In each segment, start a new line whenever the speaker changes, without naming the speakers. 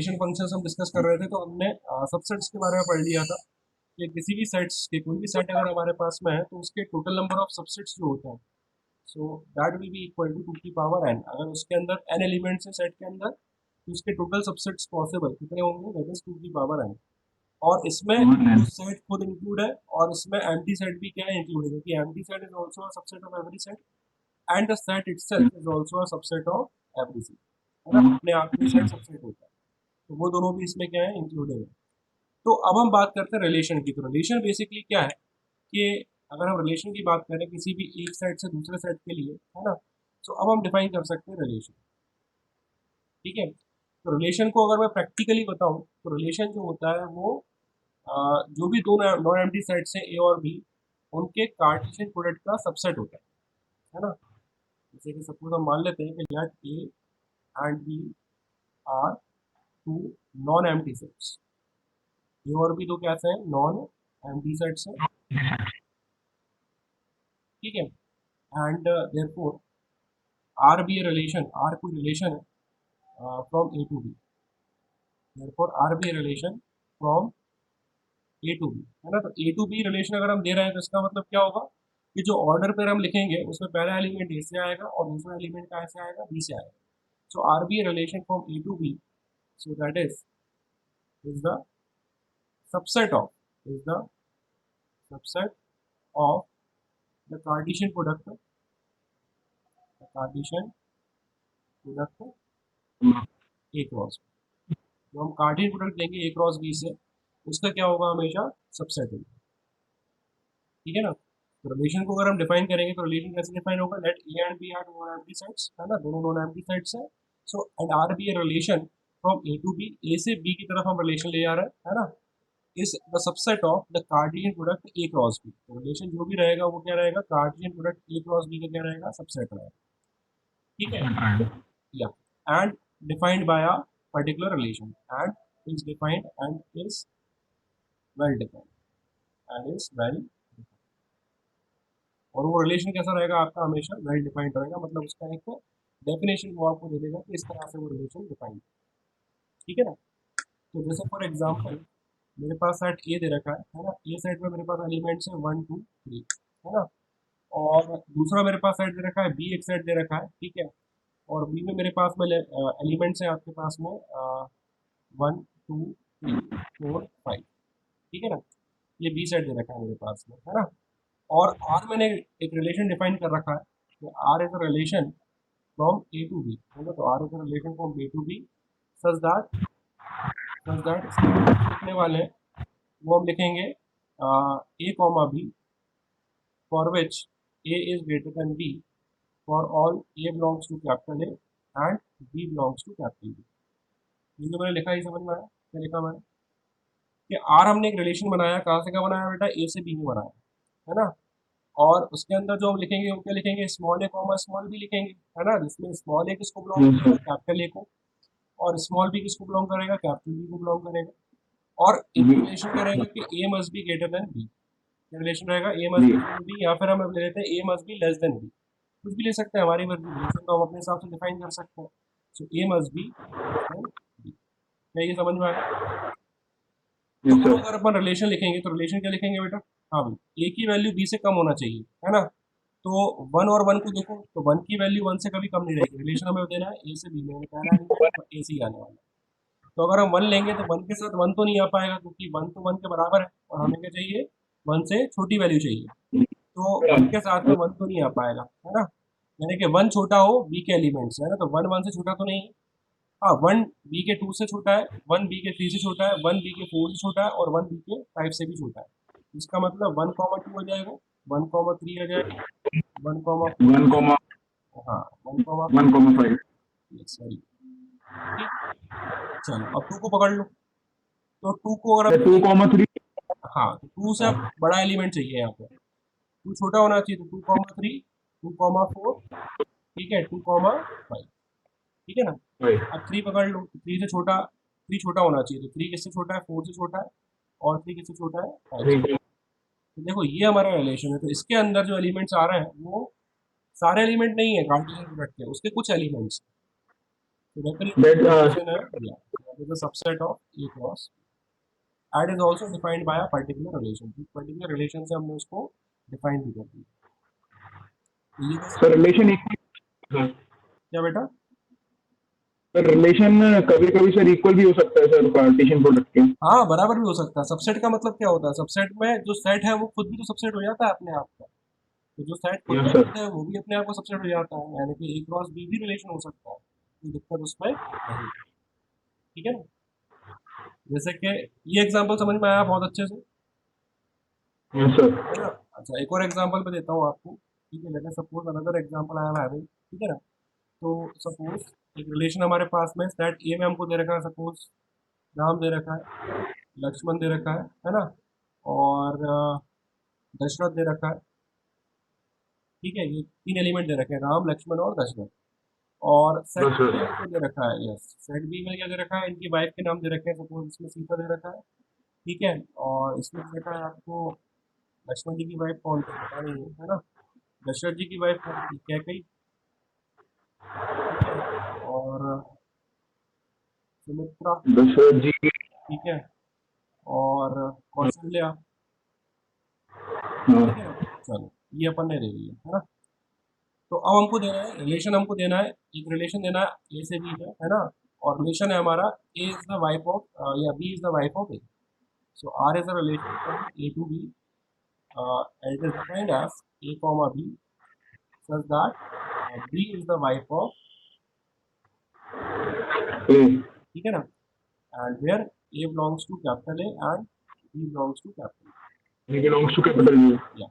Relation functions हम discuss कर रहे थे, तो हमने सबसेट्स के बारे में पढ़ लिया था कि किसी भी सेट्स के कोई भी सेट अगर हमारे पास में है तो उसके टोटल नंबर ऑफ सबसेट्स जो होते हैं, so that will be equal to 2 की पावर n। अगर उसके अंदर n एलिमेंट्स है सेट के अंदर, तो उसके टोटल सबसेट्स पॉसिबल कितने होंगे, दैट इज 2 की पावर n। और इसमें जो सेट खुद इंक्लूड है और इसमें एम्प्टी सेट भी क्या है इंक्लूड है, क्योंकि empty set is also a subset of every set and the set itself is also a subset of every set, है ना। अपने आप में सेट सबसेट होता है, तो वो दोनों भी इसमें क्या है इंक्लूडेड है। तो अब हम बात करते हैं रिलेशन की। तो रिलेशन बेसिकली क्या है कि अगर हम रिलेशन की बात करें किसी भी एक सेट से दूसरे सेट के लिए, है ना, तो अब हम डिफाइन कर सकते हैं रिलेशन। ठीक है, तो रिलेशन को अगर मैं प्रैक्टिकली बताऊं तो रिलेशन जो होता है वो जो भी दो नॉन एम्प्टी सेट्स हैं ए और बी, उनके कार्टेशियन प्रोडक्ट का सबसेट होता है ना। जैसे कि सपोज हम मान लेते हैं कि let A and B are two non empty sets. A और बी दो कैसे हैं, नॉन एम्प्टी सेट्स हैं, ठीक है। And therefore R B A relation, R कोई रिलेशन है from A to B, therefore R B A relation from A to B, है ना। तो ए टू बी रिलेशन अगर हम दे रहे हैं तो इसका मतलब क्या होगा कि जो ऑर्डर पर हम लिखेंगे उसमें पहला एलिमेंट ए से आएगा और दूसरा एलिमेंट कहाँ से आएगा, बी से आएगा। So R B A relation from A to B, so that is the subset of is the subset of the Cartesian product, the Cartesian product A cross. जो हम कार्टेशियन प्रोडक्ट लेंगे ए cross B से, उसका क्या होगा, हमेशा subset होगा, ठीक है ना। तो रिलेशन को अगर हम डिफाइन करेंगे तो रिलेशन कैसे डिफाइन होगा, let A and B are non empty sets, है ना, दोनों नॉन एम्प्टी सेट्स हैं। So and R B A relation from A to B, A से बी की तरफ हम रिलेशन ले जा रहे हैं, है ना, is the subset of the Cartesian product A cross B. तो रिलेशन जो भी रहेगा वो क्या रहेगा, Cartesian product A cross B का क्या रहेगा, सबसेट रहेगा, ठीक है। या and defined by a particular relation, and is defined and is well defined and is well, और वो रिलेशन कैसा रहेगा आपका, हमेशा वेल डिफाइंड रहेगा, मतलब उसका एक डेफिनेशन वो आपको दे देगा कि इस तरह से वो रिलेशन डिफाइंड, ठीक है ना। तो जैसे फॉर एग्जांपल मेरे पास सेट ए दे रखा है ना, ए सेट में मेरे पास एलिमेंट्स है 1 2 3, है ना। और दूसरा मेरे पास सेट दे रखा है बी, एक सेट दे रखा है, ठीक है। और बी में मेरे पास में एलिमेंट्स हैं आपके पास में 1 2 3 4 5, ठीक है ना। ये बी सेट दे रखा है मेरे पास में, है ना। और आर मैंने एक रिलेशन डिफाइन कर रखा है कि R is a relation from A to B, है ना। तो R is a relation from A to B such that इसमें हम लिखने वाले हैं वो हम लिखेंगे A comma B for which A is greater than B for all A belongs to capital A and B belongs to capital B. ये जो मैंने लिखा है समझ में आया, क्या लिखा मैंने कि आर हमने एक रिलेशन बनाया, कहाँ से क्या बनाया बेटा, ए से बी में बनाया, है ना। और उसके अंदर जो हम लिखेंगे वो क्या लिखेंगे, स्मॉल ए कॉमा स्मॉल बी लिखेंगे, है ना, जिसमें स्मॉल ए किसको बिलोंग करेगा, कैपिटल ए को, और स्मॉल बी किसको बिलोंग करेगा, कैपिटल बी को बिलोंग करेगा। और एक रिलेशन क्या रहेगा कि A must be greater than B, relation रहेगा ए मस्ट बी बी, या फिर हम ले लेते हैं A must be less than B, कुछ भी ले सकते हैं, हमारी मर्जी, रिलेशन तो हम अपने हिसाब से डिफाइन कर सकते हैं। So A must be less than B, क्या ये समझ में आया। तो अब अगर अपन रिलेशन लिखेंगे तो रिलेशन क्या लिखेंगे बेटा, हाँ भाई ए की वैल्यू बी से कम होना चाहिए, है ना। तो वन और वन को देखो, तो वन की वैल्यू वन से कभी कम नहीं रहेगी, रिलेशन हमें देना है ए से बी में, पहला एलिमेंट ए से ही आने वाला है। तो अगर हम वन लेंगे तो वन के साथ वन तो नहीं आ पाएगा, क्योंकि वन तो वन के बराबर है और हमें क्या चाहिए, वन से छोटी वैल्यू चाहिए, तो वन के साथ में वन तो नहीं आ पाएगा, है ना। यानी कि वन छोटा हो बी के एलिमेंट्स, है ना, तो वन वन से छोटा तो नहीं है। हाँ, वन बी के टू से छोटा है, वन बी के थ्री से छोटा है, वन बी के फोर से छोटा है, और वन बी के फाइव से भी छोटा है। इसका मतलब 1,2 आ जाएगा, 1,3 आ जाएगा, 1,4, हाँ 1,5, सॉरी, ठीक। चलो अब टू को पकड़ लो, तो टू को अगर आप
2,3
हाँ, तो टू से अब बड़ा एलिमेंट चाहिए यहाँ पे, टू छोटा होना चाहिए, तो 2,3, 2,4, ठीक है, 2,5, ठीक है ना। अब थ्री पकड़ लो, तो थ्री से छोटा, थ्री छोटा होना चाहिए, तो थ्री किससे छोटा है, फोर से छोटा है, और थ्री किससे छोटा है, फाइव से। तो देखो ये हमारा रिलेशन है, तो इसके अंदर जो एलिमेंट्स आ रहे हैं वो सारे एलिमेंट नहीं है कार्टेशियन प्रोडक्ट के, उसके कुछ एलिमेंट्स, तो डेफिनेटली रिलेशन है, is a subset of A cross. And is also defined by a particular relation. Particular relation से हमने उसको डिफाइन भी कर दिया।
सर रिलेशन इक्वल,
क्या बेटा?
सर रिलेशन कभी कभी सर इक्वल भी हो सकता है सर पार्टीशन प्रोडक्ट के।
हाँ, बराबर भी हो सकता है। सबसेट का मतलब क्या होता है? सबसेट में जो सेट है वो खुद भी तो सबसेट हो जाता है अपने आप का। तो जो सेट खुद
यस
का
सर।
है वो भी अपने आप को सबसेट हो जाता है, यानी कि A क्रॉस B भी रिलेशन हो सकता है, कोई दिक्कत उसमें नहीं। ठीक है ना? जैसे कि ये एग्जांपल समझ में आया बहुत अच्छे से,
यस सर।
है ना? अच्छा, एक और एग्जांपल मैं देता हूँ आपको। ठीक है, लेकिन suppose another example I am having. ठीक है ना? तो सपोज एक रिलेशन हमारे पास में सेट ए में हमको दे रखा है, सपोज राम दे रखा है, लक्ष्मण दे रखा है ना? और दशरथ दे रखा है। ठीक है, ये तीन एलिमेंट दे रखे हैं, राम लक्ष्मण और दशरथ। और सेट
यस
बी में
सर।
हमको दे रखा है, यस, सेट बी में क्या दे रखा है? इनकी वाइफ के नाम दे रखे हैं, सपोज इसमें सीता दे रखा है। ठीक है, और इसमें दे रखा है आपको लक्ष्मण जी की वाइफ कौन थी पता नहीं है ना? दशरथ जी की वाइफ कौन थी? कैकई। ठीक है, और सुमित्रा।
दशरथ जी।
ठीक है, और कौशल्या।
हाँ
ठीक है, चलो ये अपन ने ले लिया, है ना? तो अब हमको देना है रिलेशन, हमको देना है एक रिलेशन देना है ए से बी है ना? और रिलेशन है हमारा A is the wife of या B is the wife of A. So R is a relation from A to B and it is defined as a comma b such that b is the wife of,
ए।
ठीक है ना? and where a belongs to capital A and b belongs to capital
belongs to capital U.
B। या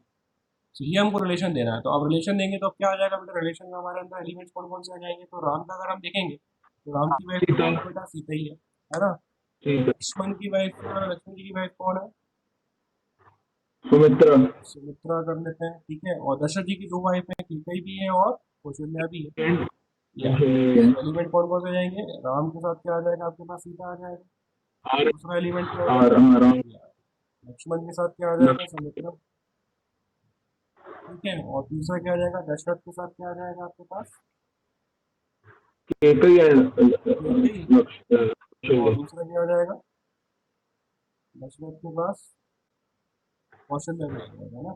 तो ये हमको relation देना है। तो अब रिलेशन देंगे तो अब क्या आ जाएगा बेटा? रिलेशन में हमारे अंदर एलिमेंट्स कौन कौन से आ जाएंगे? तो राम का अगर हम देखेंगे तो राम की वाइफ
सीता।
कौन है बेटा? सीता ही है ना?
ठीक है।
लक्ष्मण की वाइफ, लक्ष्मण जी की वाइफ कौन है?
सुमित्रा।
सुमित्रा कर लेते हैं। ठीक है, और दशरथ जी की दो वाइफ है, कैकई भी है और कौशल्या भी है।
एंड
या तो एलिमेंट कौन कौन से जाएंगे? राम के साथ क्या आ जाएगा आपके पास? सीता आ जाएगा।
आर।
दूसरा एलिमेंट क्या हो
आर
जाएगा?
आर
या लक्ष्मण के साथ क्या आ जाएगा? सुमित्रा। ठीक है, और तीसरा क्या आ जाएगा? दशरथ के साथ क्या आ जाएगा आपके पास?
कैकई एंड
कैकई। और
लक्ष्य।
दूसरा क्या आ जाएगा? दशरथ के पास कौशल्या भी आ जाएगा ना?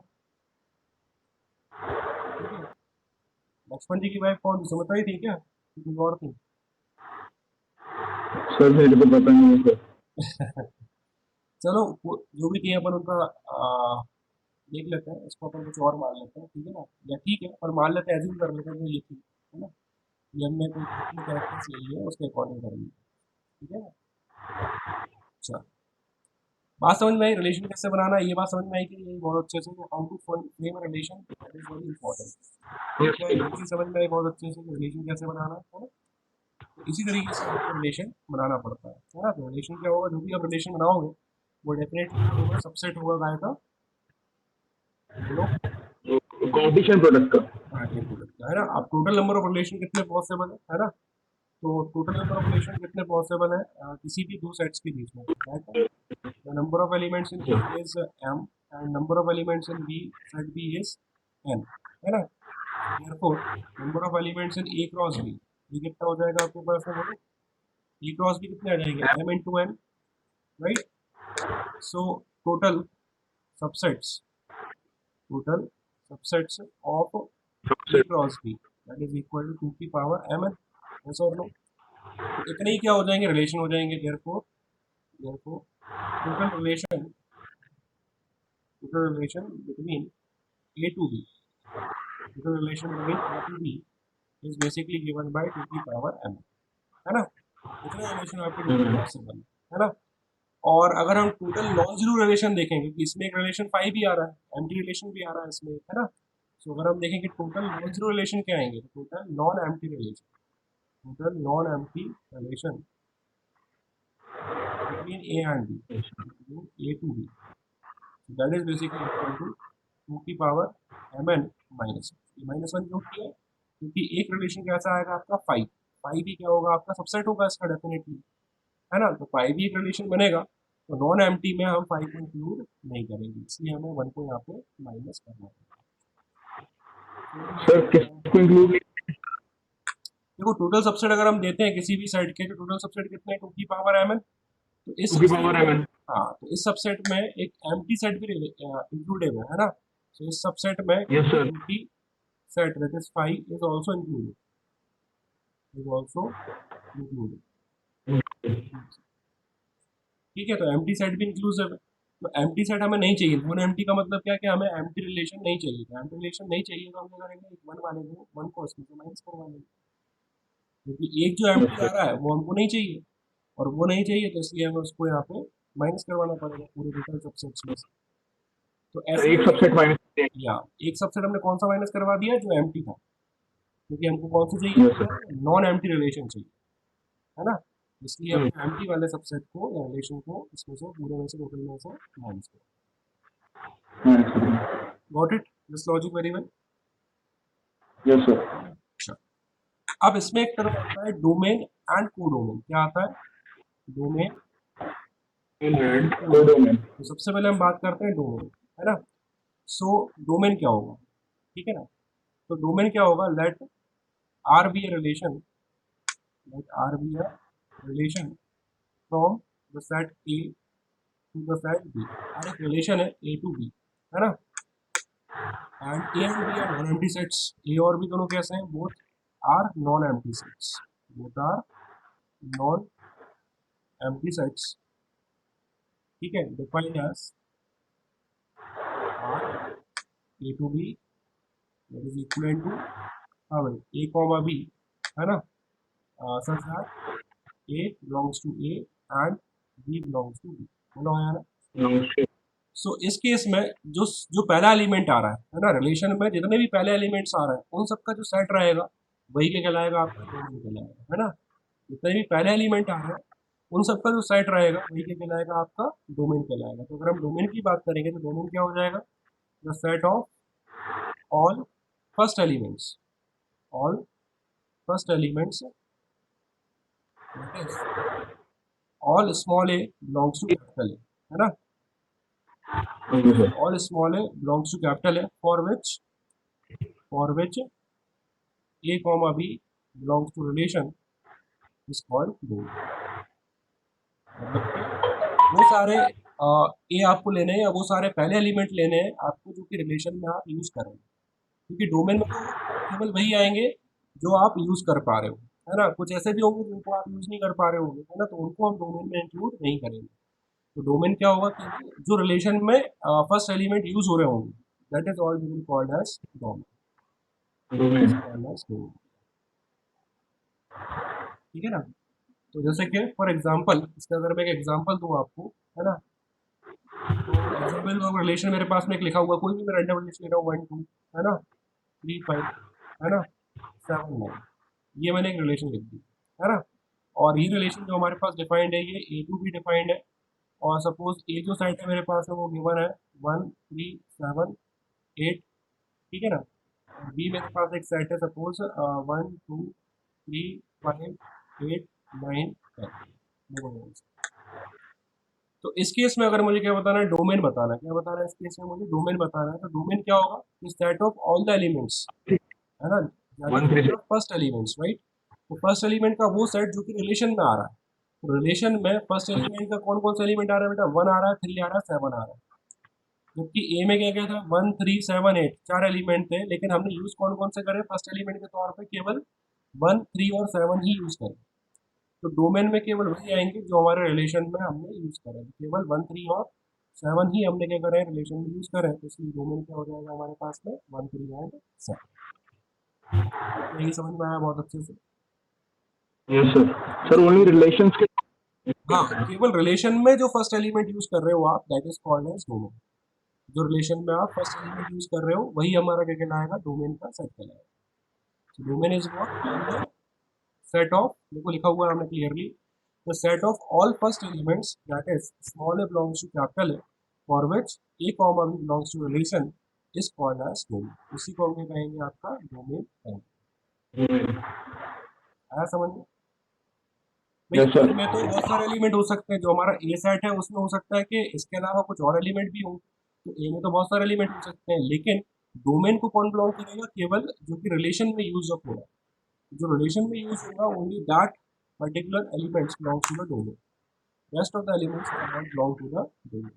ठीक है, लक्ष्मण जी की वाइफ कौन थी? सुमित्रा ही थी क्या? कि कोई और थी?
सर मेरे को पता नहीं है सर।
चलो जो भी थी अपन उनका देख लेते हैं, इसको अपन कुछ और मान लेते हैं। ठीक है ना? या ठीक है, पर मान लेते हैं, एज्यूम कर लेते हैं कि ये थी, है ना? ये हमने कोई कितने कैरेक्टर्स ले लिए उसके अकॉर्डिंग करेंगे। ठीक है ना? अच्छा, बात समझ में आई रिलेशन कैसे बनाना है? ये बात समझ में आई कि ये बहुत अच्छे से how to frame relation, that is very important. ठीक है, ये चीज समझ में आई बहुत अच्छे से रिलेशन कैसे बनाना है ना? तो इसी तरीके से आपको रिलेशन बनाना पड़ता है ना? तो रिलेशन क्या होगा? जो भी आप रिलेशन बनाओगे वो डेफिनेटली क्या होगा? सबसेट होगा गाय का, बोलो,
कॉम्पिटिशन प्रोडक्ट का।
कार्डियन प्रोडक्ट का, है ना? अब टोटल नंबर ऑफ रिलेशन कितने पॉसिबल है ना? तो टोटल नंबर ऑफ रिलेशन कितने पॉसिबल है किसी भी दो सेट्स के बीच में? That the number of elements in A is m and number of elements in b set b is n, है ना? Therefore number of elements in a cross b, ये कितना हो जाएगा आपके पास में? बोलो, a क्रॉस b कितने आ जाएंगे? m into n, right? So total subsets, total subsets of A cross B that is equal to 2 की power mn, yes or no? तो इतने ही क्या हो जाएंगे? रिलेशन हो जाएंगे। therefore total relation between A to B, total relation between A to B is basically given by 2 की power m, है ना? इतने रिलेशन आपके टोटल पॉसिबल है ना? और अगर हम टोटल नॉन जीरो रिलेशन देखें, क्योंकि इसमें एक रिलेशन 5 भी आ रहा है, एम्प्टी रिलेशन भी आ रहा है इसमें, है ना? सो अगर हम देखेंगे टोटल नॉन जीरो रिलेशन क्या आएंगे, तो total non empty relation, total non empty relation between A and B, between A to B, that is basically equal to 2 की पावर mn माइनस -1 क्यों किया? क्योंकि एक रिलेशन कैसा आएगा आपका? 5, 5 भी क्या होगा आपका? सबसेट होगा इसका डेफिनेटली, है ना? तो 5 भी एक रिलेशन बनेगा, तो नॉन एम्प्टी में हम 5 को इंक्लूड नहीं करेंगे, इसलिए हमें 1 को यहाँ पे माइनस करना है।
सर किसको इंक्लूड?
देखो टोटल सबसेट अगर हम देते हैं किसी भी सेट के, तो टोटल सबसेट कितने, 2 की पावर mn। तो इस
2 की
सबसेट
पावर
में,
mn।
हाँ, तो इस सबसेट में एक एम्प्टी सेट भी इंक्लूडेड है ना। तो इस सबसेट में
yes sir.
Empty set that is 5 is also included, is also included. ठीक है, तो एम्प्टी सेट भी इंक्लूसिव है। तो एम्प्टी सेट हमें नहीं चाहिए, नॉन एम्प्टी का मतलब क्या है कि हमें एम्प्टी रिलेशन नहीं चाहिए। तो एम्प्टी रिलेशन नहीं चाहिए तो हम क्या करेंगे, एक वन वाले को, वन को इसमें से माइनस करवा लेंगे, क्योंकि एक जो
यस
एम्प्टी आ
सर।
रहा है वो हमको नहीं चाहिए, और वो नहीं चाहिए तो इसलिए हमें उसको यहाँ पे माइनस करवाना पड़ेगा पूरे टोटल सबसेट्स में से। तो ऐसे
एक
करके,
सबसेट माइनस।
या एक सबसेट हमने कौन सा माइनस करवा दिया, जो एम्प्टी था, क्योंकि हमको कौन सा चाहिए,
yes sir.
Non empty relation चाहिए, है ना। इसलिए हमने एम्प्टी वाले सबसेट को या रिलेशन को इसमें से, पूरे में से, टोटल में से माइनस कर। Got it, this logic very well.
Yes sir.
अच्छा, अब इसमें एक टर्म आता है डोमेन एंड कोडोमेन। क्या आता है, डोमेन एंड कोडोमेन।
कोडोमेन।
तो सबसे पहले हम बात करते हैं डोमेन, है ना। सो डोमेन क्या होगा, ठीक है ना। तो डोमेन क्या होगा, let R B A relation, let R B A relation from the set A to the set B. R एक रिलेशन है ए टू बी, है ना। And A and B are non empty sets. A और B दोनों कैसे हैं, both are non empty sets, both are non empty sets. ठीक है, defined as R A to B that is equal to, हाँ भाई, ए कॉमा बी, है ना, such that A belongs to A and B belongs to B. बोलो है ना। सो इस केस में जो जो पहला एलिमेंट आ रहा है ना, रिलेशन में जितने भी पहले एलिमेंट्स आ रहे हैं उन सबका जो सेट रहेगा वही क्या कहलाएगा, आपका डोमेन कहलाएगा, है ना। जितने भी पहले एलिमेंट आ रहे हैं उन सबका जो सेट रहेगा वही क्या कहलाएगा, आपका डोमेन कहलाएगा। तो अगर हम डोमेन की बात करेंगे तो डोमेन क्या हो जाएगा, the set of all first elements, all first elements, that is all small A belongs to capital A, है ना।
Okay sir.
All small A belongs to capital A for which A comma B belongs to relation is called domain. मतलब कि वो सारे ए आपको लेने हैं, या वो सारे पहले एलिमेंट लेने हैं आपको जो कि रिलेशन में आप यूज कर रहे हैं, क्योंकि डोमेन में तो केवल वही आएंगे जो आप यूज कर पा रहे हो, है ना। कुछ ऐसे भी होंगे जिनको आप यूज नहीं कर पा रहे होंगे, है ना, तो उनको हम डोमेन में इंक्लूड नहीं करेंगे। तो डोमेन क्या होगा, केवल जो रिलेशन में फर्स्ट एलिमेंट यूज हो रहे होंगे, that is all we will called as domain,
domain.
Called as domain. ठीक है ना। तो जैसे कि फॉर एग्जांपल, इसका अगर मैं एक एग्जांपल दूं आपको, है ना, तो एग्जाम्पल रिलेशन मेरे पास में एक लिखा हुआ, कोई भी मैं रैंडम रिलेशन ले रहा हूँ, 1 2, है ना, 3 5, है ना, 7 9, ये मैंने एक रिलेशन लिख दी, है ना। और ये रिलेशन जो हमारे पास डिफाइंड है, ये ए टू भी डिफाइंड है। और सपोज ए जो साइड है मेरे पास है वो गिवन है 1 3 7 8, ठीक है ना। और बी मेरे पास एक सेट है, सपोज 1 2 3 5 8 9 10। तो इस केस में अगर मुझे क्या बताना है, डोमेन बताना है। क्या बताना है इस केस में, मुझे डोमेन बताना है। तो डोमेन क्या होगा, इस set of all the elements, है ना, that is
1 3
set of first elements, right. तो फर्स्ट एलिमेंट का वो सेट जो कि रिलेशन में आ रहा है। तो रिलेशन में फर्स्ट एलिमेंट का कौन कौन सा एलिमेंट आ रहा है बेटा, 1 आ रहा है, 3 आ रहा है, 7 आ रहा है। जबकि ए में क्या क्या था, 1 3 7 8, 4 एलिमेंट थे, लेकिन हमने यूज कौन कौन से करे, फर्स्ट एलिमेंट के तौर पे केवल 1 3 और 7 ही यूज करे। तो डोमेन में केवल वही आएंगे जो हमारे रिलेशन में हमने यूज करा है, केवल 1 3 और 7 ही हमने क्या करा है, रिलेशन में यूज करा है। तो इसलिए डोमेन क्या हो जाएगा हमारे पास में, 1 3 एंड 7। तो यही समझ में आया बहुत अच्छे से।
Yes sir. Sir only relations के।
हाँ, केवल रिलेशन में जो फर्स्ट एलिमेंट यूज कर रहे हो आप, that is called as domain. जो रिलेशन में आप फर्स्ट एलिमेंट यूज कर रहे हो वही हमारा क्या कहलाएगा, डोमेन का सेट कहलाएगा। Domain is what, all the set of, देखो लिखा हुआ है हमने clearly, the set of all first elements, that is small a belongs to capital A, for which a comma b belongs to relation is called as domain। उसी को हम क्या कहेंगे, आपका डोमेन कहेंगे। आया समझ में भाई।
यस
ए
सर।
में तो बहुत सारे एलिमेंट हो सकते हैं, जो हमारा ए सेट है उसमें हो सकता है कि इसके अलावा कुछ और एलिमेंट भी हों। तो ए में तो बहुत सारे एलिमेंट हो सकते हैं, लेकिन डोमेन को कौन बिलोंग करेगा, केवल जो कि रिलेशन में यूज ऑफ हो रहा है। जो रिलेशन में यूज होगा only that particular elements belongs to the domain, rest of the elements can not belong to the domain.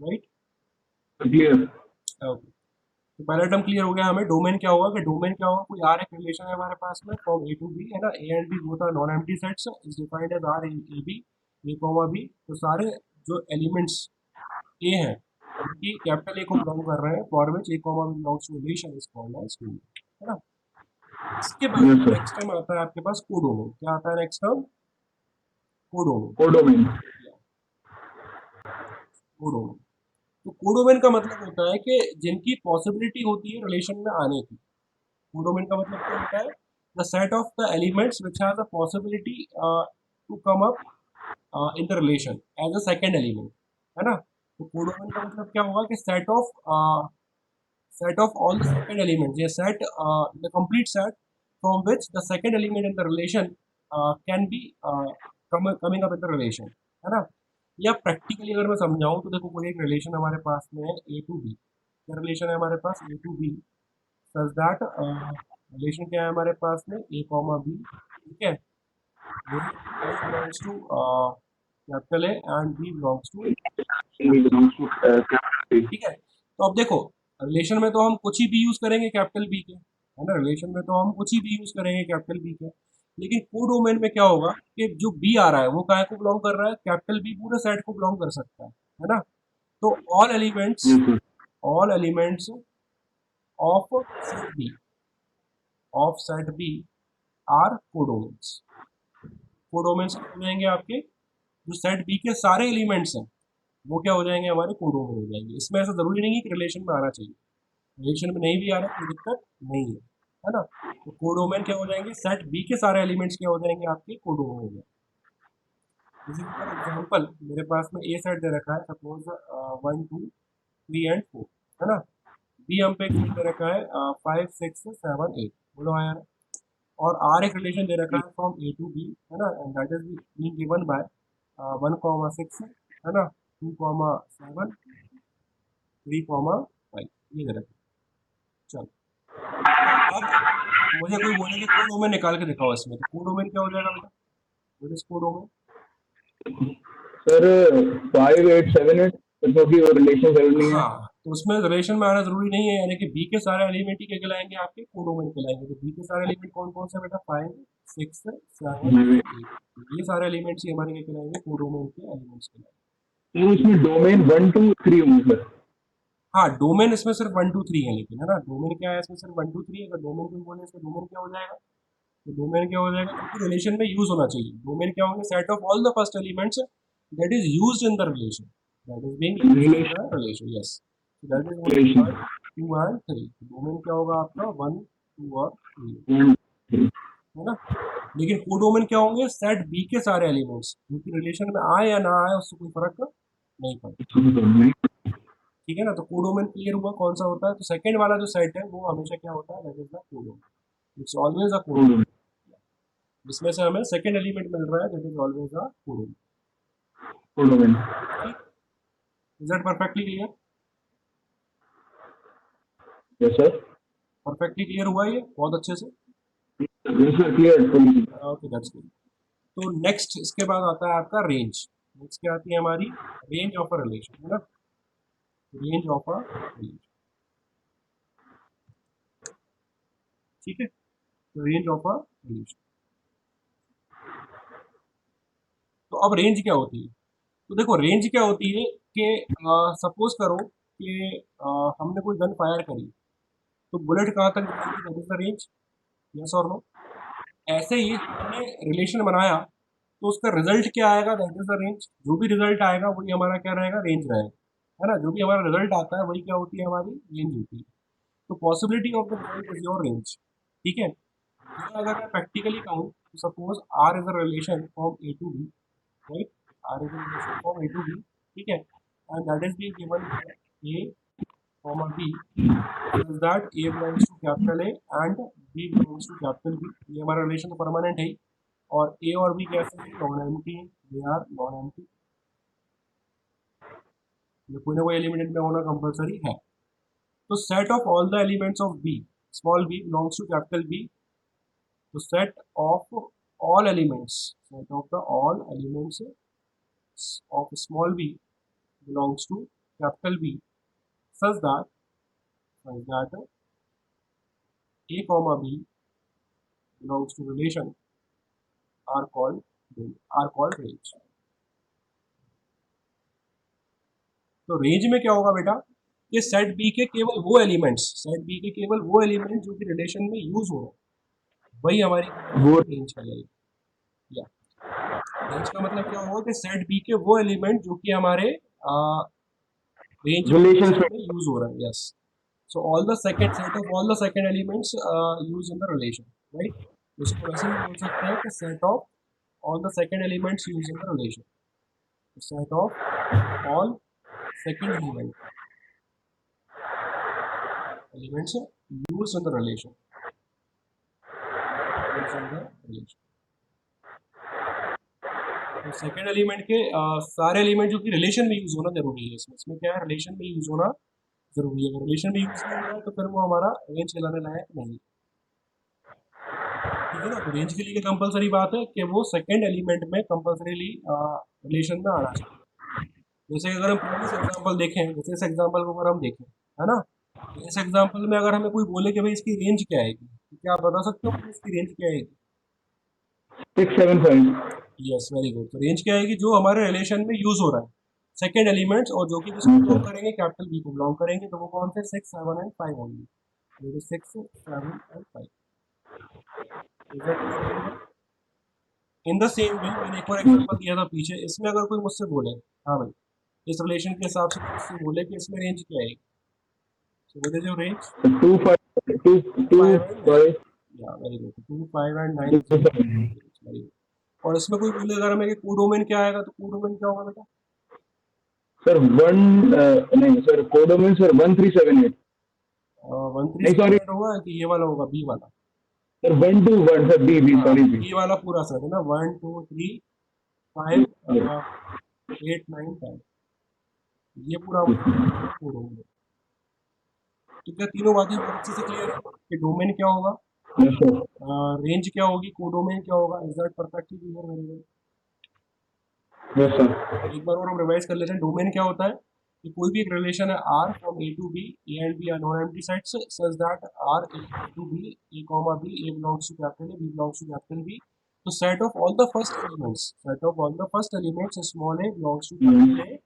Right,
clear.
Okay. तो पहला टर्म क्लियर हो गया हमें। डोमेन क्या होगा, कि डोमेन क्या होगा, कोई आर एक रिलेशन है हमारे पास में फ्रॉम ए टू बी, है ना, A and B both are non empty sets is defined as R A B, A comma B. तो सारे जो एलिमेंट्स ए हैं जो कि कैपिटल ए को बिलोंग कर रहे हैं, for which A comma B belongs to relation is called as domain, है ना। इसके बाद
यस सर।
नेक्स्ट टर्म आता है आपके पास कोडोमेन। क्या आता है next term? Codomain.
Codomain.
Codomain, तो कोडोमेन का मतलब होता है कि जिनकी पॉसिबिलिटी होती है रिलेशन में आने की। कोडोमेन का मतलब क्या होता है? The set of the elements which has a possibility to come up in the relation as a second element, है ना। तो कोडोमेन का मतलब क्या होगा, कि set of all the second elements, a set, the complete set from which the second element in the relation can be coming up in the relation, है ना। या प्रैक्टिकली अगर मैं समझाऊं तो देखो, कोई एक रिलेशन हमारे पास में है ए टू बी। क्या रिलेशन है हमारे पास? A to B, such that relation क्या है हमारे पास में? ए कॉमा बी, ठीक है। A belongs to capital A and B belongs to, ठीक है। तो अब देखो, रिलेशन में तो हम कुछ ही भी यूज करेंगे कैपिटल बी के, है ना। रिलेशन में तो हम कुछ ही भी यूज करेंगे कैपिटल बी के, लेकिन कोडोमेन में क्या होगा कि जो बी आ रहा है वो काय को बिलोंग कर रहा है? कैपिटल बी पूरे सेट को बिलोंग कर सकता है ना। तो all elements of set B are codomains. Codomains हो जाएंगे आपके, जो सेट बी के सारे एलिमेंट्स हैं वो क्या हो जाएंगे? हमारे कोडोमेन हो जाएंगे। इसमें ऐसा जरूरी नहीं है कि रिलेशन में आना चाहिए, रिलेशन में नहीं भी आ रहा कोई दिक्कत नहीं है ना। तो कोडोमेन क्या हो जाएंगे? सेट बी के सारे एलिमेंट्स क्या हो जाएंगे? आपके कोडोमेन हो जाएंगे। जैसे कि फॉर एग्जांपल मेरे पास में ए सेट दे रखा है, सपोज 1 2 3 एंड 4, है ना। बी हम पे एक सेट दे रखा है 5 6 7 8, बोलो हाँ यार। और आर एक रिलेशन दे रखा है फ्रॉम ए टू बी, है ना, and that is being given bye 1 6, है ना, 2 7, 3 5, ये दे रखा है। चलो, अब मुझे कोई बोले कि कोड ओमेन निकाल के दिखाओ इसमें, तो कोड ओमेन क्या हो जाएगा बेटा? What is codomain?
Sir 5878, क्योंकि वो रिलेशन जरूरी नहीं है।
हाँ, तो उसमें रिलेशन में आना जरूरी नहीं है, यानी कि बी के सारे एलिमेंट ही क्या कहलाएंगे? आपके कोड ओमेन कहलाएंगे। तो बी के सारे एलिमेंट कौन कौन से बेटा? 5 6 7 8, ये सारे एलिमेंट्स ही हमारे क्या कहलाएंगे? कोड ओमेन के एलिमेंट्स कहलाएंगे।
तो इसमें डोमेन 1 2 3 होंगे सर।
हाँ, डोमेन इसमें सिर्फ 1 2 3 है, लेकिन है ना, डोमेन क्या है इसमें? सिर्फ 1 2 3। अगर डोमेन को बोले इसका डोमेन क्या हो जाएगा? तो डोमेन क्या हो जाएगा? क्योंकि रिलेशन में यूज होना चाहिए। डोमेन क्या होंगे? Set of all the first elements that is used in the relation, that is being used in the relation, yes. So that is only
relation
1 2 and 3। Domain क्या होगा आपका? 1 2 और 3,
1
है ना। लेकिन कोडोमेन क्या होंगे? सेट बी के सारे एलिमेंट्स, जो कि रिलेशन में आए या ना आए उससे कोई फर्क नहीं पड़ता,
2।
ठीक है ना। तो कोडोमेन क्लियर हुआ कौन सा होता है। तो सेकंड वाला जो सेट है वो हमेशा क्या होता है? That is the codomain, it's always a codomain. जिसमें से हमें सेकंड एलिमेंट मिल रहा है, that is always a codomain.
Codomain.
ठीक, is that perfectly clear?
Yes sir.
Perfectly clear हुआ ये बहुत अच्छे से?
Yes sir, clear.
Okay, that's good. तो नेक्स्ट इसके बाद आता है आपका रेंज। नेक्स्ट क्या आती है हमारी? रेंज ऑफ अ रिलेशन, है ना, रेंज ऑफ अ रिलेशन, ठीक है। तो रेंज ऑफ अ रिलेशन, तो अब रेंज क्या होती है? तो देखो, रेंज क्या होती है कि सपोज करो कि हमने कोई गन फायर करी, तो बुलेट कहाँ तक जाएगी? That is the range, yes और नो। ऐसे ही हमने रिलेशन बनाया, तो उसका रिजल्ट क्या आएगा? That is the range. जो भी रिजल्ट आएगा वही हमारा क्या रहेगा? रेंज रहेगा, है ना। जो भी हमारा रिजल्ट आता है वही क्या होती है? हमारी रेंज होती है। तो possibility of the result is your range, ठीक है। या अगर मैं प्रैक्टिकली कहूँ तो suppose R is a relation from A to B, right, R is a relation from A to B, ठीक है, and that is being given by A comma b, such that a belongs to capital A and b belongs to capital B। ये हमारा relation तो permanent है ही, और ए और B कैसे हैं? नॉन एम्प्टी हैं, दे आर नॉन एम्प्टी, ये कोई ना कोई एलिमेंट इनमें होना कंपलसरी है, तो set of all the elements of B, small b belongs to capital B, तो set of all elements, set of the all elements of small b belongs to capital B such that a comma b belongs to relation are called range. तो range में क्या होगा बेटा, ये set B के केवल वो एलिमेंट्स, सेट बी के केवल वो एलिमेंट जो कि रिलेशन में यूज हो रहे हैं, वही हमारी
वो
रेंज कहलाएगी। या रेंज का मतलब क्या होगा कि सेट बी के वो एलिमेंट जो कि हमारे रेंज
रिलेशन
में यूज हो रहा है। Yes, so all the second set of all the second elements used in the relation, right? इसको वैसे भी बोल सकते हैं कि set of all the second elements used in the relation, set of all second elements used in the relation, तो second element के सारे एलिमेंट जो कि रिलेशन में यूज होना जरूरी है, इसमें क्या है, रिलेशन में यूज होना जरूरी है। अगर रिलेशन में यूज नहीं हो रहा है तो फिर वो हमारा रेंज कहलाने लायक नहीं, ठीक है ना। तो रेंज के लिए कंपलसरी बात है कि वो सेकेंड एलिमेंट में कंपलसरीली रिलेशन में आना चाहिए। जैसे अगर हम प्रीवियस एग्जांपल देखें, जैसे इस एग्जांपल को अगर हम देखें, है ना, तो इस एग्जांपल में अगर हमें कोई बोले कि भाई इसकी रेंज क्या आएगी, तो क्या आप बता सकते हो कि इसकी रेंज क्या आएगी?
675।
Yes, very good. तो रेंज क्या आएगी, जो हमारे रिलेशन में यूज हो रहा है सेकेंड एलिमेंट्स, और जो कि किसको बिलोंग करेंगे, कैपिटल बी को बिलोंग करेंगे, तो वो कौन से 6, 7 एंड 5 होंगे, 6, 7 and 5। In the same way मैंने एक और एग्जांपल दिया था पीछे, इसमें अगर कोई मुझसे बोले, हाँ भाई इस रिलेशन के हिसाब से मुझसे बोले कि इसमें रेंज क्या आएगी, so what is your range?
2 5 2 2 5
या very good, 2 5 and 9 very good. और इसमें कोई बोले अगर हमें कि कोडोमेन क्या आएगा, तो कोडोमेन क्या होगा बेटा?
सर 1 नहीं सर, कोडोमेन सर 1378।
1378 होगा कि ये वाला होगा, बी वाला?
Sir 1 2 1 sir, B B sorry B.
B वाला पूरा सेट है ना, 1 2 3 5 8 9 10, ये पूरा कोडोमेन है। तो क्या तीनों बातें बहुत अच्छे से क्लियर है कि डोमेन क्या होगा,
यस सर।
रेंज क्या होगी, कोडोमेन क्या होगा? Is that perfectly clear? Very good.
Yes sir.
एक बार और हम रिवाइज कर लेते हैं। डोमेन क्या होता है कि कोई भी एक रिलेशन है R from A to B, A and B are non empty sets such that R A to B, A comma B, A belongs to capital A, B belongs to capital B. तो set of all the first elements, set of all the first elements small A belongs to capital A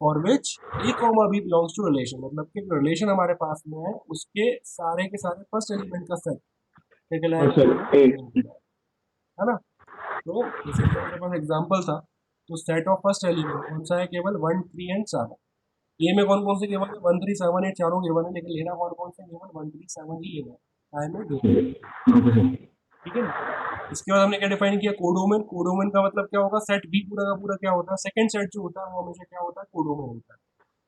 for which A comma B belongs to relation, मतलब कि relation हमारे पास में है उसके सारे के सारे फर्स्ट एलिमेंट का सेट क्या कहलाएगा, है ना। तो जैसे कि हमारे पास एग्जांपल था, तो सेट ऑफ फर्स्ट एलिमेंट कौन सा है, केवल 1 3 एंड 7। ए में कौन कौन से केवल 1 3 7 8 चारों केवल है, लेकिन लेना कौन कौन से, केवल 1 3 7 ही लेना है, टाइम में दो, ठीक है ना। इसके बाद हमने क्या डिफाइन किया, कोडोमेन। कोडोमेन का मतलब क्या होगा, सेट बी पूरा का पूरा क्या होता है, सेकंड सेट जो होता है वो हमेशा क्या होता है, कोडोमेन होता है।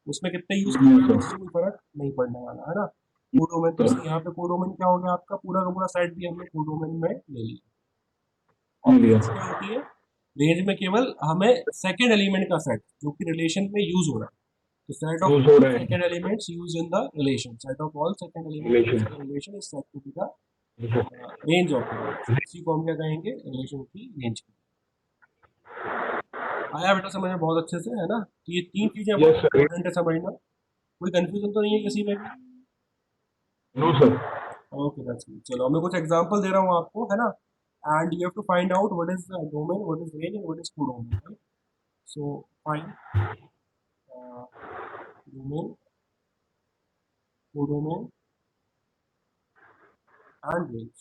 उसमें कितने यूज करना है उससे कोई फर्क नहीं पड़ने वाला, है ना। कोडोमेन, तो यहाँ पे कोडोमेन क्या हो गया आपका, पूरा का पूरा सेट भी हमने कोडोमेन में ले लिया। और रेंज क्या होती है, रेंज में केवल हमें सेकेंड एलिमेंट का सेट जो कि रिलेशन में यूज हो रहा है, तो set of second elements used in the relation, set of all second elements in relation is set to be the range of इसी को हम क्या कहेंगे, रिलेशन की रेंज की। आया बेटा समझ में बहुत अच्छे से, है ना। तो ये तीन चीजें बहुत इंपॉर्टेंट है समझना, कोई कंफ्यूजन तो नहीं है किसी में भी?
No sir.
Okay that's good. चलो मैं कुछ एग्जांपल दे रहा हूँ आपको, है ना, and you have to find out what is domain, what is range, and what is codomain, right? So find domain, codomain and range,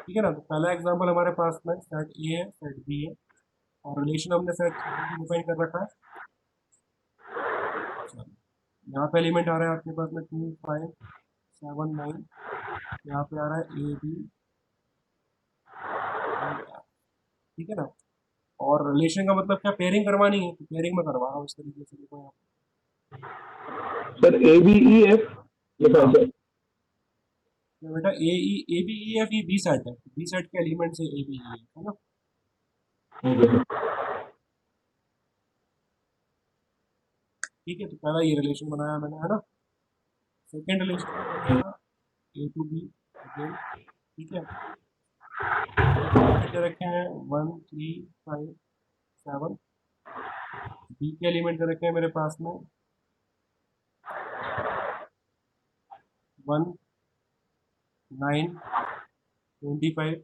ठीक है ना। तो पहला एग्जांपल हमारे पास में सेट ए है, सेट बी है, और रिलेशन हमने सेट डिफाइन कर रखा है। यहाँ पे एलिमेंट आ रहा है आपके पास में 2 5 7 9, यहाँ पे आ रहा है ए बी, ठीक है ना। और रिलेशन का मतलब क्या, पेयरिंग करवानी है, तो पेयरिंग में करवा रहा हूँ इस तरीके से, देखो यहाँ
sir A B E F लिखा है सर।
तो बेटा ए बी ई एफ, ये बी सेट है, बी सेट के एलिमेंट है ए बी ई एफ, है ना। ठीक है, तो पहला ये रिलेशन बनाया मैंने, है ना। सेकेंड रिलेशन क्या बनेगा, ए टू बी अगेन, ठीक है। एलिमेंट दे रखे हैं 1 3 5 7, बी के एलिमेंट दे रखे हैं मेरे पास में 1 9 25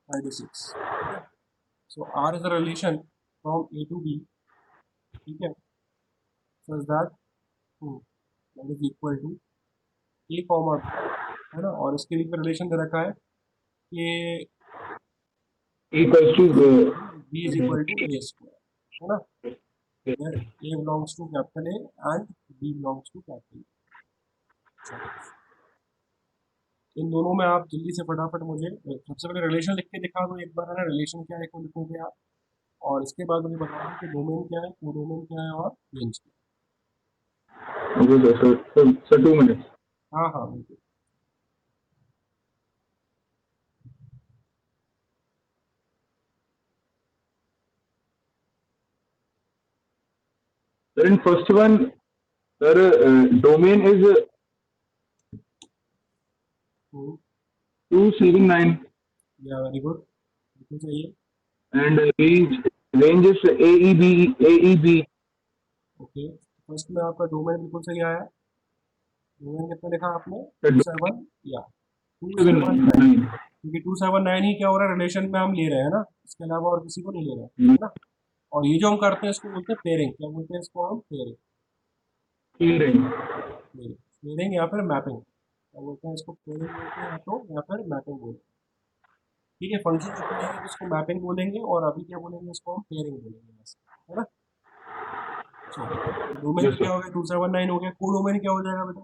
36, ठीक है। So R is the relation from A to B, ठीक है, such that is equal to A comma B, है ना। और इसके बीच में रिलेशन दे रखा है कि
equals to
B is equal to A square, है ना, where A belongs to capital A and B belongs to capital B. इन दोनों में आप जल्दी से फटाफट मुझे सबसे पहले रिलेशन लिख के दिखा दो एक बार, है ना। रिलेशन क्या है वो लिखोगे आप, और इसके बाद मुझे बता दो कि डोमेन क्या है, कोडोमेन क्या है, और रेंज क्या
ओके सर 2 मिनट्स।
है। हाँ हाँ बिल्कुल।
Sir, in first one, sir, domain is 279
या वेरी गुड, बिल्कुल सही है।
and range is AEB.
Okay, first में आपका डोमेन बिल्कुल सही आया। डोमेन कितना लिखा आपने,
Sir,
7 या 279, क्योंकि 279 ही क्या हो रहा है, रिलेशन में हम ले रहे हैं ना, इसके अलावा और किसी को नहीं ले रहे हैं, है ना। और ये जो हम करते हैं इसको बोलते हैं पेयरिंग, क्या बोलते हैं इसको हम, पेयरिंग, पेयरिंग या फिर मैपिंग, क्या बोलते हैं इसको, पेयरिंग बोलते हैं या फिर मैपिंग बोलते हैं, ठीक है। फंक्शन जब पढ़ेंगे तो इसको मैपिंग बोलेंगे, और अभी क्या बोलेंगे, इसको हम पेयरिंग बोलेंगे बस, है ना। चलो, डोमेन
Yes,
क्या
sir.
हो गया, 279 हो गया। को डोमेन क्या हो जाएगा बेटा,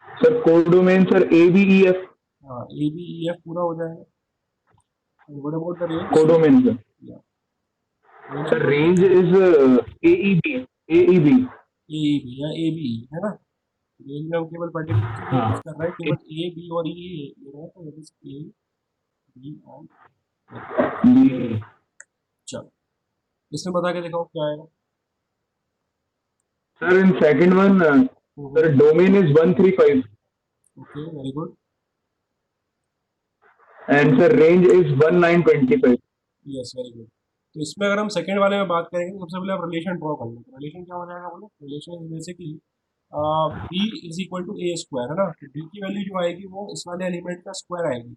Sir, codomain, sir, ABEF.
हाँ ए बी ई एफ पूरा हो जाएगा। What about the range,
Codomain, sir.
या
Sir, range is AEB. AEB.
A B या ए बी, है ना। रेंज में हम केवल पर्टिकुलर चीज यूज कर रहे हैं, केवल ए बी और ई ले रहे हैं, तो it is A B and, चलो इसमें बता के दिखाओ क्या आएगा।
Sir, in second one, sir, domain is 135
okay very good,
and sir, range is 1925.
Yes very good. तो इसमें अगर हम सेकंड वाले में बात करेंगे तो सबसे पहले आप रिलेशन ड्रॉ कर लेंगे। रिलेशन क्या हो जाएगा बोलो, relation is basically B is equal to A square, है ना। तो बी की वैल्यू जो आएगी वो इस वाले एलिमेंट का स्क्वायर आएगी।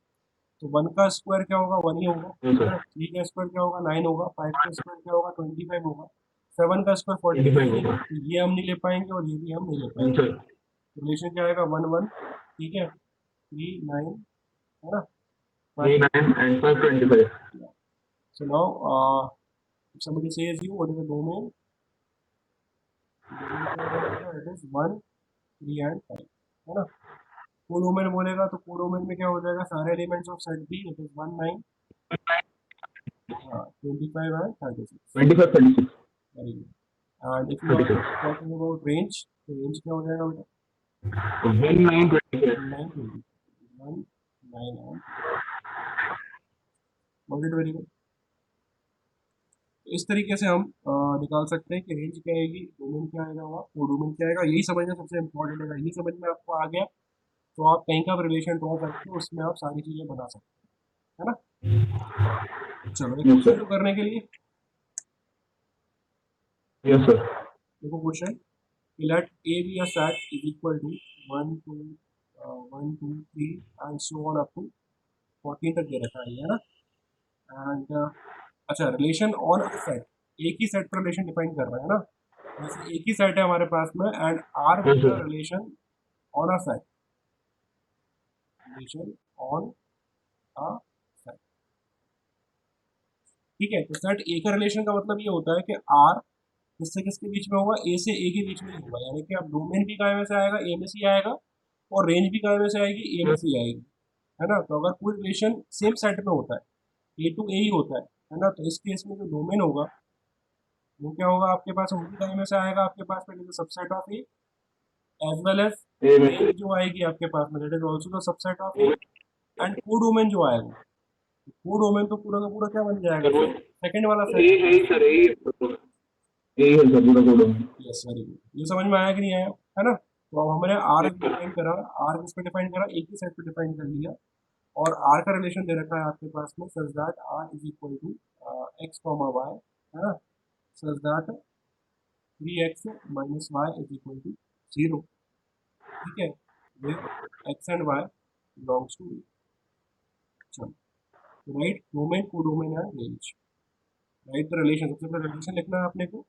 तो 1 का स्क्वायर क्या होगा, 1 ही होगा,
Yes,
है
sir.
ना। 3 का स्क्वायर क्या होगा, 9 होगा। 5 का स्क्वायर क्या होगा, 25 होगा। 7 का स्क्वायर 45
25
होगा।
होगा।
तो ये हम नहीं ले पाएंगे और ये भी हम नहीं ले
Yes,
पाएंगे।
sir.
रिलेशन क्या आएगा, 1 1, ठीक है, 3 9, है ना,
39 and 525.
So now, if somebody says you what is the domain, it is 1 3 and 5, है ना। कोडोमेन बोलेगा तो कोडोमेन में क्या हो जाएगा, सारे elements of set B, it is 1 9, हाँ 25 and 36,
25, 36.
Very good. And if you are
36.
Talking about range, तो रेंज क्या हो जाएगा बेटा,
1925.
9 20, 1 9 and got it, very good. इस तरीके से हम निकाल सकते हैं कि रेंज क्या आएगी, डोमेन क्या आएगा, और कोडोमेन क्या आएगा। यही समझना सबसे इंपॉर्टेंट है। यही समझ में आपको आ गया तो आप कहीं का भी रिलेशन ड्रॉ करके उसमें आप सारी चीजें बना सकते हैं, है ना। चलो एक
Yes, sir.
क्वेश्चन करने के लिए,
Yes, sir.
देखो question, let A B a set is equal to 1 2 1 2 3 and so on up to 14 तक दे रखा है ना। एंड अच्छा, रिलेशन ऑन अ सेट, एक ही सेट पर रिलेशन डिफाइन कर रहे हैं ना। जैसे एक ही सेट है हमारे पास में, and are
Yes, sir.
Relation on a set, relation on a set, ठीक है। तो सेट ए का रिलेशन का मतलब ये होता है कि आर किससे किसके बीच में होगा, ए से ए के बीच में ही होगा। यानी कि अब डोमेन भी काय में से आएगा, ए में से ही आएगा, और रेंज भी काय में से आएगी, ए में से ही आएगी, है ना। तो अगर कोई रिलेशन सेम सेट में होता है, ए टू ए ही होता है ना, तो इस केस में जो डोमेन होगा वो क्या होगा, आपके पास उनकी काय में से आएगा, आपके पास में subset of A, as well as
Amen.
Range जो आएगी आपके पास में, that is also the subset of A. And codomain जो आएगा, कोडोमेन तो पूरा का पूरा क्या बन जाएगा, सेकंड वाला सेट।
यही सर, यही यही है सर पूरा कोडोमेन।
Yes, very good. ये समझ में आया कि नहीं आया, है ना? तो अब हमने आर डिफाइन करा, आर किस पे डिफाइन करा, एक ही सेट पे डिफाइन कर लिया, और आर का रिलेशन दे रखा है आपके पास में, such that R is equal to X comma Y, है ना? Such that 3x minus Y is equal to 0, ठीक है, with X and Y belongs to A. चलो, write domain, codomain and range, write the relation. सबसे पहले relation लिखना है आपने को,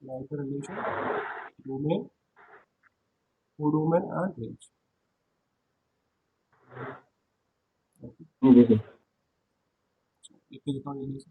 write the relation domain, codomain and range.
Okay sir.
लिख के देता हूँ जल्दी से।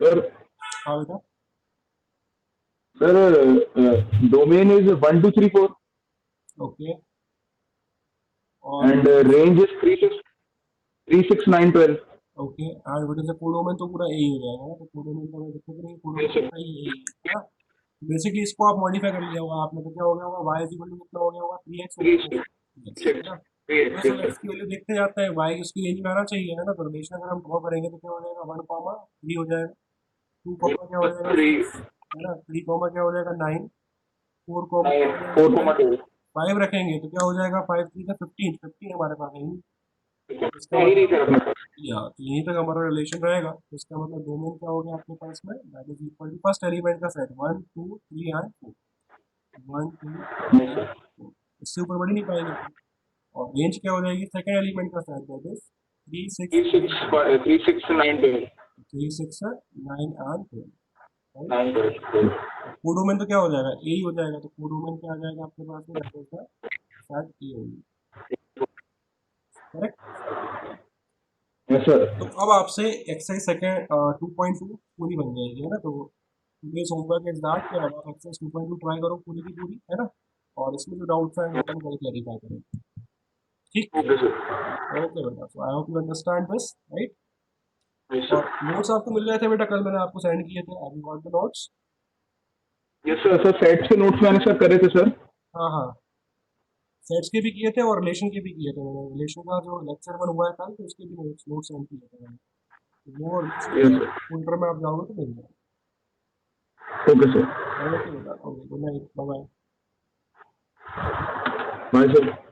सर
हाँ बेटा।
सर डोमेन इज 1 2 3 4
ओके, और
and range is 3 6 9 12।
Okay, and what is the को डोमेन, तो पूरा ए ही हो जाएगा ना, तो को डोमेन का मैं दिक्कत नहीं, को डोमेन का ही ए है ना? बेसिकली इसको आप मॉडिफाई कर लिया होगा आपने, तो क्या हो गया होगा, y इज इक्वल टू कितना हो गया होगा, 3x हो गया होगा। Yes, है ना? बस अब x की वैल्यू देखते जाते हैं, y उसकी रेंज में आना चाहिए, है ना? तो रिलेशन अगर हम ड्रॉ करेंगे तो क्या हो जाएगा, 1 कॉमा 3 हो जाएगा, 2 कॉमा क्या हो जाएगा 6, है ना? 3 कॉमा क्या हो जाएगा 9, 4 कॉमा क्या हो जाएगा 12, 5 रखेंगे तो क्या हो जाएगा, 5 3 का 15, 15 हमारे पास है ही नहीं। इसका मतलब या तो यहीं तक हमारा रिलेशन रहेगा, तो इसका मतलब डोमेन क्या हो गया आपके पास में, that is equal to first element का सेट 1 2 3 एंड 4, 1 2 3 एंड 4, इससे ऊपर बढ़ ही नहीं पाएंगे। और रेंज क्या हो जाएगी, सेकंड एलिमेंट का set, that is 3 6
3 6 9 12।
3 6 9 and 12। Codomain तो क्या हो जाएगा, ए ही हो जाएगा, तो कोडोमेन क्या आ जाएगा आपके पास में, दैट इज द सेट ए होगी, करेक्ट?
Yes sir.
तो अब आपसे एक्सरसाइज सेकंड 2.2 पूरी बन जाएगी, है ना? तो today's homework is that कि अब आप एक्सरसाइज 2.2 ट्राई करो पूरी की पूरी, है ना? और इसमें जो डाउट्स हैं वो अपन कल क्लैरिफाई करेंगे, ठीक?
Okay sir.
ओके बेटा, so I hope you understand this, right?
Yes
और
सर।
नोट्स आपको मिल गए थे बेटा, कल मैंने आपको सेंड किए थे, have you got the notes?
Yes sir. Sir set के नोट्स मैंने सर करे थे सर।
हाँ हाँ, सेट्स के भी किए थे और रिलेशन के भी किए थे मैंने, रिलेशन का जो लेक्चर वन हुआ है कल, तो उसके भी नोट्स नोट्स सेंड किए थे मैंने, तो वो
यस सर।
फोल्डर में आप जाओगे तो मिल जाएगा।
Okay sir.
ओके बेटा, okay, good night, bye bye.
Bye sir.